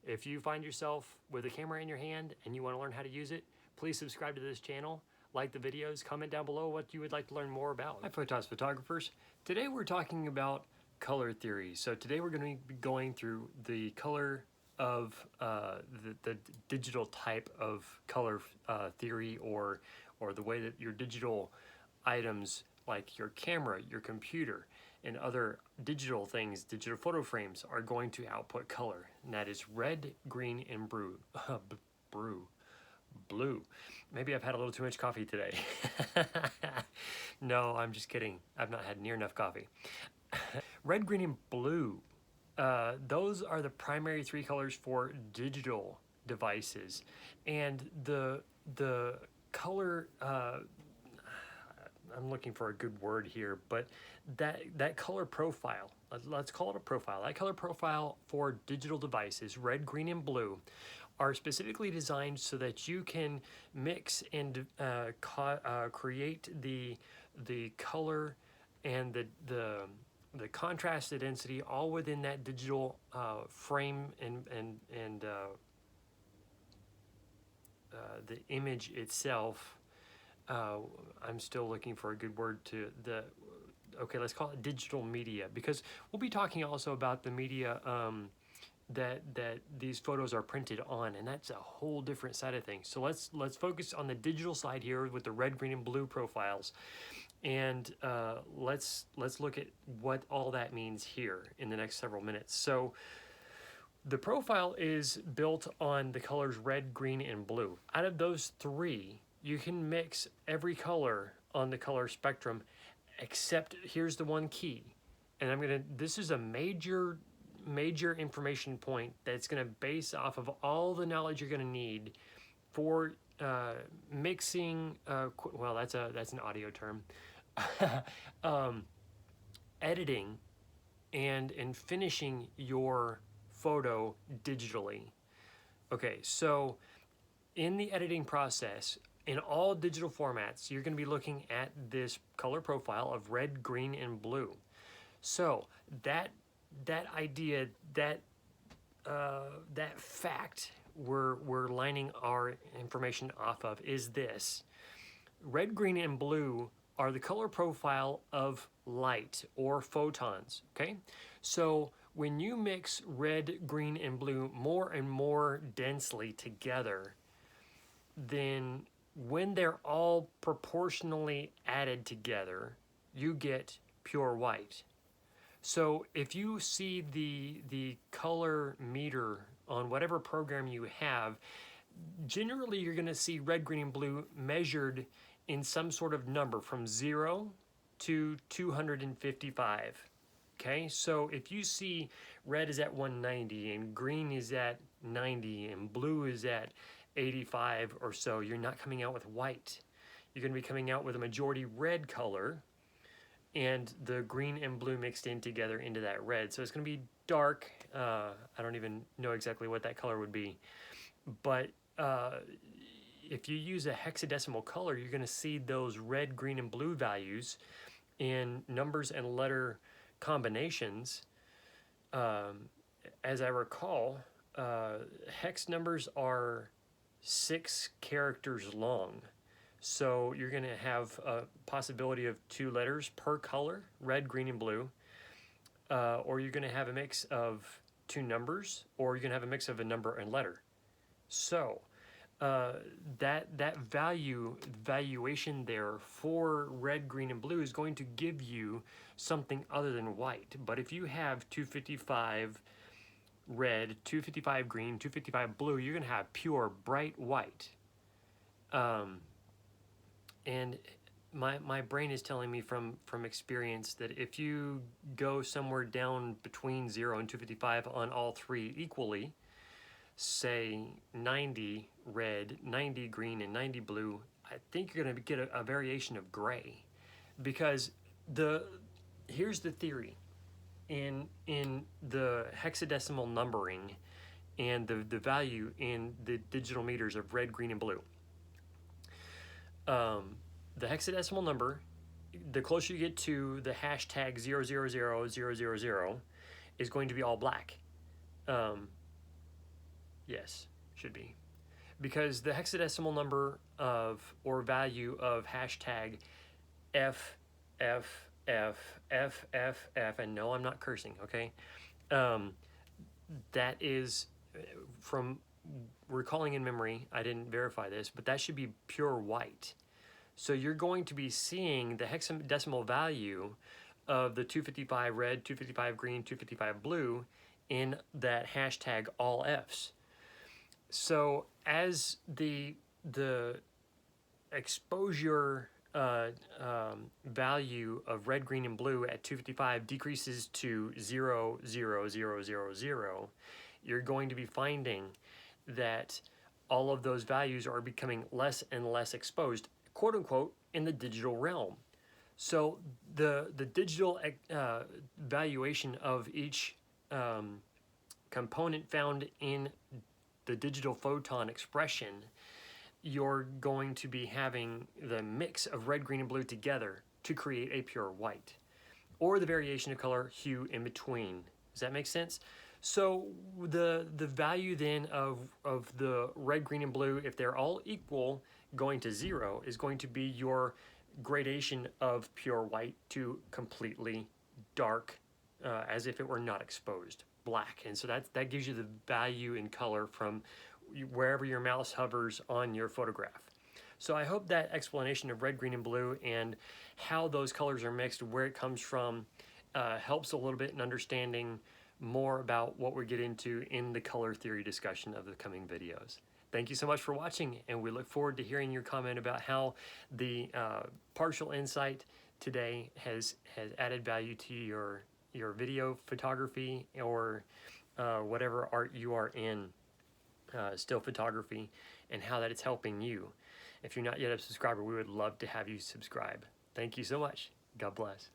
If you find yourself with a camera in your hand and you want to learn how to use it, please subscribe to this channel, like the videos, comment down below what you would like to learn more about. Hi photographers. Today we're talking about color theory. So today we're going to be going through the color of the digital type of color theory, or the way that your digital items like your camera, your computer, and other digital things, digital photo frames, are going to output color. And that is red, green, and blue. Maybe I've had a little too much coffee today. No, I'm just kidding. I've not had near enough coffee. Red, green, and blue. Those are the primary three colors for digital devices. And the color, I'm looking for a good word here, but that color profile, let's call it a profile, that color profile for digital devices, red, green, and blue, are specifically designed so that you can mix and create the color and the contrast, the density, all within that digital frame and the image itself. I'm still looking for a good word to okay, let's call it digital media, because we'll be talking also about the media that these photos are printed on, and that's a whole different side of things. So let's focus on the digital side here with the red, green, and blue profiles, and let's look at what all that means here in the next several minutes. So the profile is built on the colors red, green, and blue. Out of those three, you can mix every color on the color spectrum, except here's the one key. And this is a major information point that's gonna base off of all the knowledge you're gonna need for mixing, well, that's an audio term, editing and finishing your photo digitally. Okay, so in the editing process, in all digital formats, you're going to be looking at this color profile of red, green, and blue. So that idea, that fact we're lining our information off of is this: red, green, and blue are the color profile of light or photons. Okay, so when you mix red, green, and blue more and more densely together, then when they're all proportionally added together, you get pure white. So if you see the color meter on whatever program you have, generally you're going to see red, green, and blue measured in some sort of number from 0 to 255. Okay, so if you see red is at 190 and green is at 90 and blue is at 85 or so, you're not coming out with white. You're going to be coming out with a majority red color and the green and blue mixed in together into that red. So it's going to be dark. I don't even know exactly what that color would be. But if you use a hexadecimal color, you're going to see those red, green, and blue values in numbers and letter combinations. As I recall, hex numbers are 6 characters long. So you're going to have a possibility of 2 letters per color, red, green, and blue. Or you're going to have a mix of 2 numbers, or you're going to have a mix of a number and letter. So that valuation there for red, green, and blue is going to give you something other than white. But if you have 255 red, 255 green, 255 blue, you're going to have pure bright white. And my brain is telling me from experience that if you go somewhere down between 0 and 255 on all three equally, say 90 red, 90 green, and 90 blue, I think you're going to get a variation of gray. Because here's the theory. In the hexadecimal numbering and the value in the digital meters of red, green, and blue, the hexadecimal number, the closer you get to the hashtag 000000, is going to be all black. Yes, should be. Because the hexadecimal number of or value of hashtag F, F, F, F, F, F, and no, I'm not cursing, okay? That is, from recalling in memory, I didn't verify this, but that should be pure white. So you're going to be seeing the hexadecimal value of the 255 red, 255 green, 255 blue in that hashtag all Fs. So as the exposure value of red, green, and blue at 255 decreases to 0, 0, 0, 0, 0, you're going to be finding that all of those values are becoming less and less exposed, quote unquote, in the digital realm. So the digital valuation of each component found in the digital photon expression, you're going to be having the mix of red, green, and blue together to create a pure white, or the variation of color hue in between. Does that make sense? So the value then of the red, green, and blue, if they're all equal, going to 0, is going to be your gradation of pure white to completely dark, as if it were not exposed, black. And so that gives you the value in color from wherever your mouse hovers on your photograph. So I hope that explanation of red, green, and blue and how those colors are mixed, where it comes from, helps a little bit in understanding more about what we get into in the color theory discussion of the coming videos. Thank you so much for watching, and we look forward to hearing your comment about how the partial insight today has added value to your video photography or whatever art you are in, still photography, and how that it's helping you. If you're not yet a subscriber, we would love to have you subscribe. Thank you so much. God bless.